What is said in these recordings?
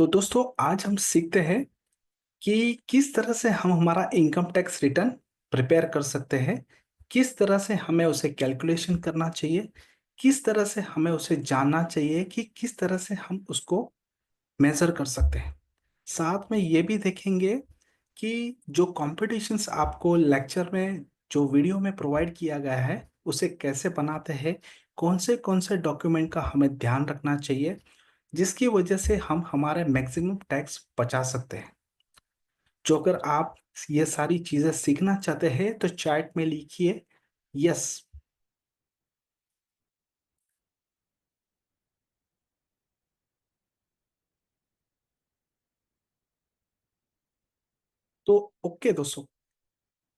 तो दोस्तों आज हम सीखते हैं कि किस तरह से हम हमारा इनकम टैक्स रिटर्न प्रिपेयर कर सकते हैं। किस तरह से हमें उसे कैलकुलेशन करना चाहिए। किस तरह से हमें उसे जानना चाहिए कि किस तरह से हम उसको मेजर कर सकते हैं। साथ में ये भी देखेंगे कि जो कॉम्पिटिशन्स आपको लेक्चर में जो वीडियो में प्रोवाइड किया गया है उसे कैसे बनाते हैं। कौन से डॉक्यूमेंट का हमें ध्यान रखना चाहिए जिसकी वजह से हम हमारे मैक्सिमम टैक्स बचा सकते हैं। जो अगर आप ये सारी चीजें सीखना चाहते हैं तो चैट में लिखिए यस। तो ओके दोस्तों,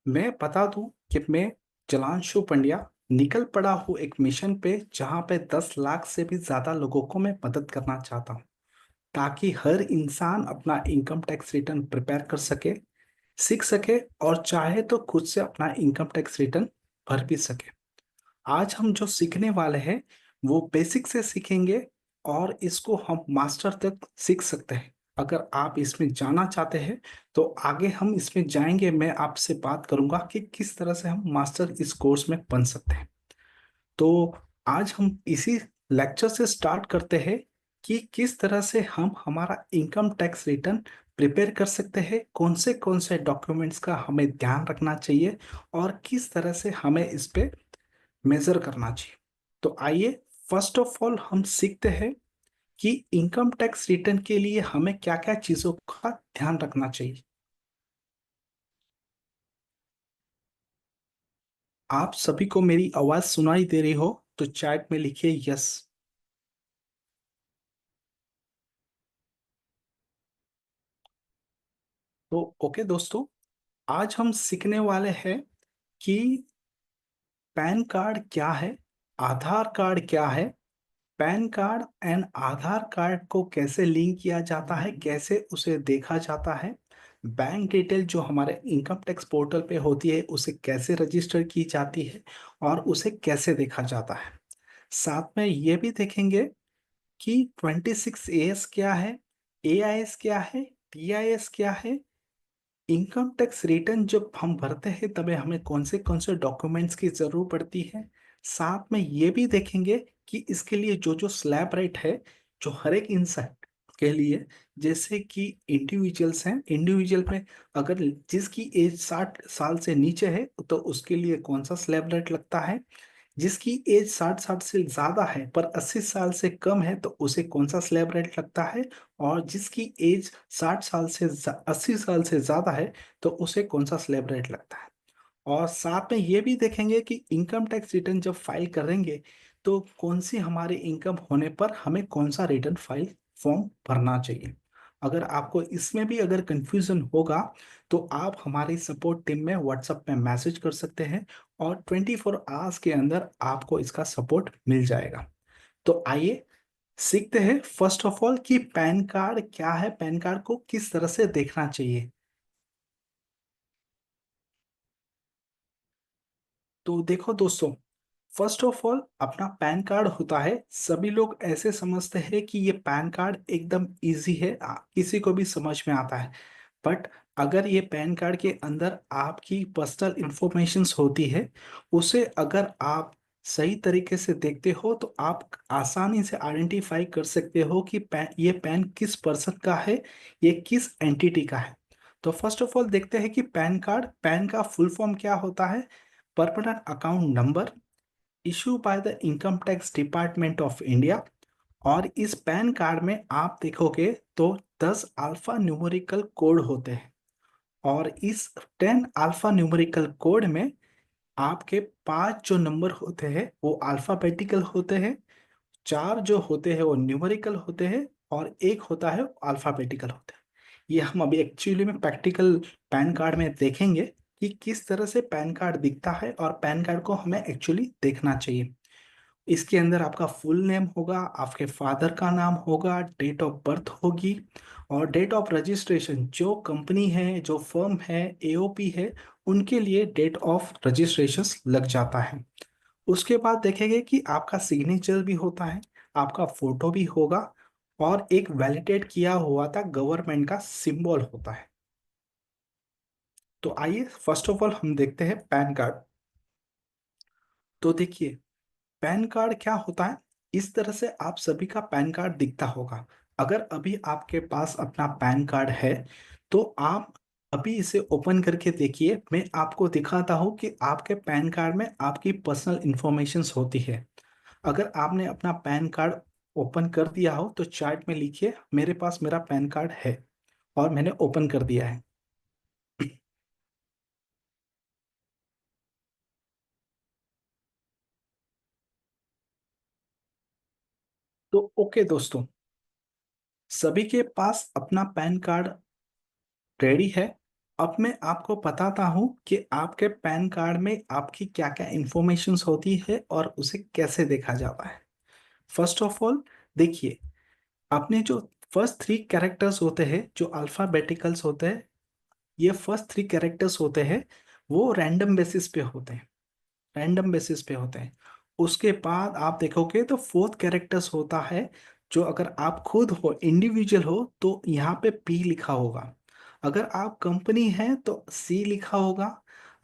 मैं बता दूं कि मैं जलांशु पंड्या निकल पड़ा हूँ एक मिशन पे जहाँ पे 10 लाख से भी ज्यादा लोगों को मैं मदद करना चाहता हूँ ताकि हर इंसान अपना इनकम टैक्स रिटर्न प्रिपेयर कर सके, सीख सके और चाहे तो खुद से अपना इनकम टैक्स रिटर्न भर भी सके। आज हम जो सीखने वाले हैं वो बेसिक से सीखेंगे और इसको हम मास्टर तक सीख सकते हैं। अगर आप इसमें जाना चाहते हैं तो आगे हम इसमें जाएंगे। मैं आपसे बात करूंगा कि किस तरह से हम मास्टर इस कोर्स में बन सकते हैं। तो आज हम इसी लेक्चर से स्टार्ट करते हैं कि किस तरह से हम हमारा इनकम टैक्स रिटर्न प्रिपेयर कर सकते हैं, कौन से डॉक्यूमेंट्स का हमें ध्यान रखना चाहिए और किस तरह से हमें इस पे मेजर करना चाहिए। तो आइए फर्स्ट ऑफ ऑल हम सीखते हैं कि इनकम टैक्स रिटर्न के लिए हमें क्या क्या चीजों का ध्यान रखना चाहिए। आप सभी को मेरी आवाज सुनाई दे रही हो तो चैट में लिखिए यस। तो ओके दोस्तों, आज हम सीखने वाले हैं कि पैन कार्ड क्या है, आधार कार्ड क्या है, pan card and Aadhaar card को कैसे लिंक किया जाता है, कैसे उसे देखा जाता है, बैंक डिटेल जो हमारे इनकम टैक्स पोर्टल पे होती है उसे कैसे रजिस्टर की जाती है और उसे कैसे देखा जाता है। साथ में ये भी देखेंगे कि 26 एएस क्या है, एआईएस क्या है, टीआईएस क्या है। इनकम टैक्स रिटर्न जब हम भरते हैं तब हमें कौन से डॉक्यूमेंट्स की जरूरत पड़ती है। साथ में ये भी देखेंगे कि इसके लिए जो जो स्लैब रेट है जो हर एक इंसान के लिए, जैसे कि इंडिविजुअल्स हैं, इंडिविजुअल में अगर जिसकी एज 60 साल से नीचे है तो उसके लिए कौन सा स्लैब रेट लगता है, जिसकी एज 60 साल से ज्यादा है पर 80 साल से कम है तो उसे कौन सा स्लैब रेट लगता है, और जिसकी एज 60 साल से 80 साल से ज्यादा है तो उसे कौन सा स्लैब रेट लगता है। और साथ में ये भी देखेंगे कि इनकम टैक्स रिटर्न जब फाइल करेंगे तो कौन सी हमारी इनकम होने पर हमें कौन सा रिटर्न फाइल फॉर्म भरना चाहिए। अगर आपको इसमें भी अगर कंफ्यूजन होगा तो आप हमारी सपोर्ट टीम में व्हाट्सएप में मैसेज कर सकते हैं और 24 आवर्स के अंदर आपको इसका सपोर्ट मिल जाएगा। तो आइए सीखते हैं फर्स्ट ऑफ ऑल कि पैन कार्ड क्या है, पैन कार्ड को किस तरह से देखना चाहिए। तो देखो दोस्तों, फर्स्ट ऑफ ऑल अपना पैन कार्ड होता है, सभी लोग ऐसे समझते हैं कि ये पैन कार्ड एकदम इजी है, किसी को भी समझ में आता है। बट अगर ये पैन कार्ड के अंदर आपकी पर्सनल इंफॉर्मेशंस होती है, उसे अगर आप सही तरीके से देखते हो तो आप आसानी से आइडेंटिफाई कर सकते हो कि ये पैन किस पर्सन का है, ये किस एंटिटी का है। तो फर्स्ट ऑफ ऑल देखते हैं कि पैन कार्ड, पैन का फुल फॉर्म क्या होता है। Permanent account number issue by the income tax department of India. और इस पैन कार्ड में आप देखोगे तो 10 अल्फा न्यूमेरिकल कोड होते हैं और इस 10 अल्फा न्यूमेरिकल कोड में आपके 5 जो नंबर होते हैं वो अल्फाबेटिकल होते हैं, 4 जो होते हैं वो न्यूमेरिकल होते हैं और एक होता है अल्फाबेटिकल होता है। ये हम अभी एक्चुअली में प्रैक्टिकल पैन कार्ड में देखेंगे कि किस तरह से पैन कार्ड दिखता है और पैन कार्ड को हमें एक्चुअली देखना चाहिए। इसके अंदर आपका फुल नेम होगा, आपके फादर का नाम होगा, डेट ऑफ बर्थ होगी और डेट ऑफ रजिस्ट्रेशन, जो कंपनी है, जो फर्म है, एओपी है, उनके लिए डेट ऑफ रजिस्ट्रेशन लग जाता है। उसके बाद देखेंगे कि आपका सिग्नेचर भी होता है, आपका फोटो भी होगा और एक वैलिडेट किया हुआ था गवर्नमेंट का सिंबल होता है। तो आइए फर्स्ट ऑफ ऑल हम देखते हैं पैन कार्ड। तो देखिए, पैन कार्ड क्या होता है। इस तरह से आप सभी का पैन कार्ड दिखता होगा। अगर अभी आपके पास अपना पैन कार्ड है तो आप अभी इसे ओपन करके देखिए। मैं आपको दिखाता हूँ कि आपके पैन कार्ड में आपकी पर्सनल इंफॉर्मेशंस होती है। अगर आपने अपना पैन कार्ड ओपन कर दिया हो तो चैट में लिखिए मेरे पास मेरा पैन कार्ड है, और मैंने ओपन कर दिया है। तो ओके दोस्तों, सभी के पास अपना पैन कार्ड रेडी है। अब मैं आपको बताता हूँ कि आपके पैन कार्ड में आपकी क्या क्या इंफॉर्मेशंस होती है और उसे कैसे देखा जाता है। फर्स्ट ऑफ ऑल देखिए, आपने जो फर्स्ट थ्री कैरेक्टर्स होते हैं जो अल्फाबेटिकल्स होते हैं, ये फर्स्ट थ्री कैरेक्टर्स होते हैं, वो रैंडम बेसिस पे होते हैं। रैंडम बेसिस पे होते हैं। उसके बाद आप देखोगे तो फोर्थ कैरेक्टर्स होता है, जो अगर आप खुद हो इंडिविजुअल हो तो यहाँ पे पी लिखा होगा। अगर आप कंपनी है तो सी लिखा होगा।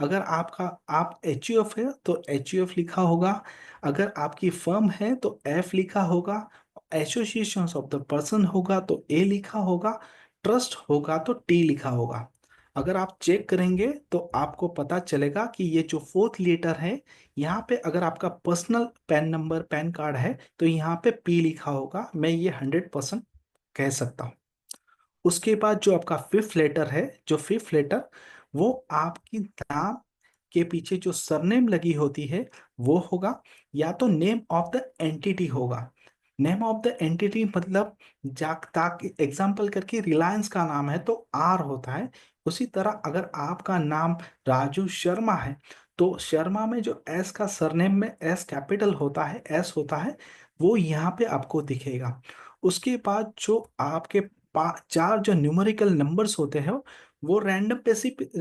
अगर आपका आप एच यू एफ है तो एच यू एफ लिखा होगा। अगर आपकी फर्म है तो एफ लिखा होगा। एसोसिएशन ऑफ द पर्सन होगा तो ए लिखा होगा। ट्रस्ट होगा तो टी लिखा होगा। अगर आप चेक करेंगे तो आपको पता चलेगा कि ये जो फोर्थ लेटर है, यहाँ पे अगर आपका personal pan number pan card है तो यहाँ पे पी लिखा होगा। मैं ये 100% कह सकता हूँ। उसके बाद जो आपका फिफ्थ लेटर है, जो फिफ्थ लेटर, वो आपकी नाम के पीछे जो सरनेम लगी होती है वो होगा, या तो नेम ऑफ द एंटिटी होगा। नेम ऑफ द एंटिटी मतलब ताकि एग्जाम्पल करके रिलायंस का नाम है तो आर होता है। उसी तरह अगर आपका नाम राजू शर्मा है तो शर्मा में जो एस का सरनेम में एस कैपिटल होता है, एस होता है, वो यहाँ पे आपको दिखेगा। उसके बाद जो आपके चार जो न्यूमेरिकल नंबर्स होते हैं वो रैंडम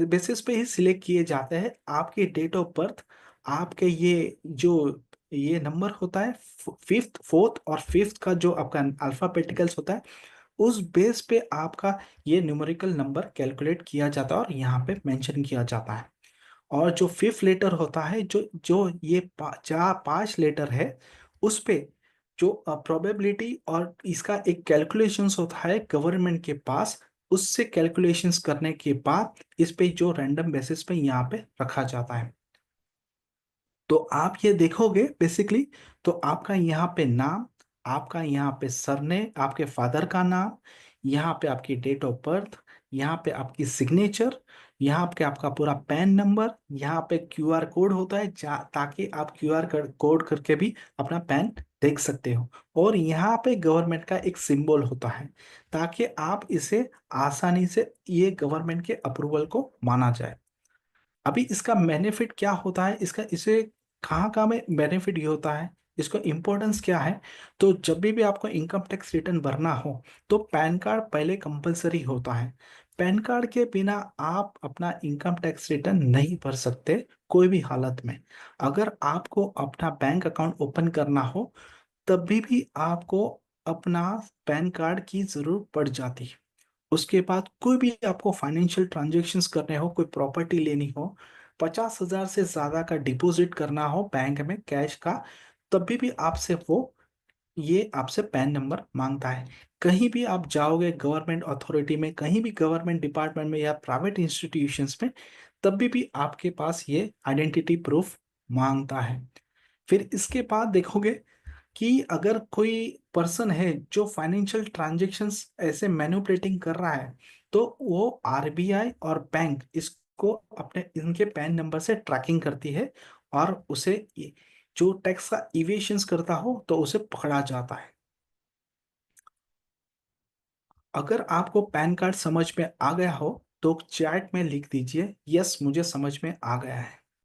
बेसिस पे ही सिलेक्ट किए जाते हैं। आपके डेट ऑफ बर्थ, आपके ये जो ये नंबर होता है फिफ्थ, फोर्थ और फिफ्थ का जो आपका अल्फाबेटिकल्स होता है, उस बेस पे आपका ये न्यूमेरिकल नंबर कैलकुलेट किया जाता है और यहाँ पे मेंशन किया जाता है। और जो फिफ्थ लेटर होता है, जो जो ये चार पांच लेटर है, उस पे जो प्रोबेबिलिटी और इसका एक कैलकुलेशंस होता है गवर्नमेंट के पास, उससे कैलकुलेशंस करने के बाद इस पे जो रैंडम बेसिस पे यहाँ पे रखा जाता है। तो आप ये देखोगे बेसिकली, तो आपका यहाँ पे नाम, आपका यहाँ पे सरने, आपके फादर का नाम, यहाँ पे आपकी डेट ऑफ बर्थ, यहाँ पे आपकी सिग्नेचर, यहाँ पे आपका पूरा पैन नंबर, यहाँ पे क्यूआर कोड होता है ताकि आप क्यूआर कोड करके भी अपना पैन देख सकते हो। और यहाँ पे गवर्नमेंट का एक सिंबल होता है ताकि आप इसे आसानी से ये गवर्नमेंट के अप्रूवल को माना जाए। अभी इसका बेनिफिट क्या होता है, इसका इसे कहाँ कहाँ में बेनिफिट ये होता है, इसको इम्पोर्टेंस क्या है। तो जब भी आपको इनकम टैक्स रिटर्न भरना हो तो पैन कार्ड पहले कंपलसरी होता है। पैन कार्ड के बिना आप अपना इनकम टैक्स रिटर्न नहीं भर सकते कोई भी हालत में। अगर आपको अपना बैंक अकाउंट ओपन करना हो तब भी आपको अपना पैन कार्ड की जरूरत पड़ जाती है। उसके बाद कोई भी आपको फाइनेंशियल ट्रांजेक्शन्स करने हो, कोई प्रॉपर्टी लेनी हो, 50,000 से ज्यादा का डिपॉजिट करना हो बैंक में कैश का, तब भी आपसे वो ये आपसे पैन नंबर मांगता है। कहीं भी आप जाओगे गवर्नमेंट अथॉरिटी में, कहीं भी गवर्नमेंट डिपार्टमेंट में या प्राइवेट इंस्टीट्यूशंस में, तब भी आपके पास ये आइडेंटिटी प्रूफ मांगता है। फिर इसके बाद देखोगे कि अगर कोई पर्सन है जो फाइनेंशियल ट्रांजैक्शंस ऐसे मैनिपुलेटिंग कर रहा है तो वो आरबीआई और बैंक इसको अपने इनके पैन नंबर से ट्रैकिंग करती है, और उसे जो टैक्स का इवेशंस करता हो तो उसे पकड़ा जाता है। अगर आपको पैन कार्ड समझ में आ गया हो तो चैट में लिख दीजिए यस मुझे समझ में आ गया है।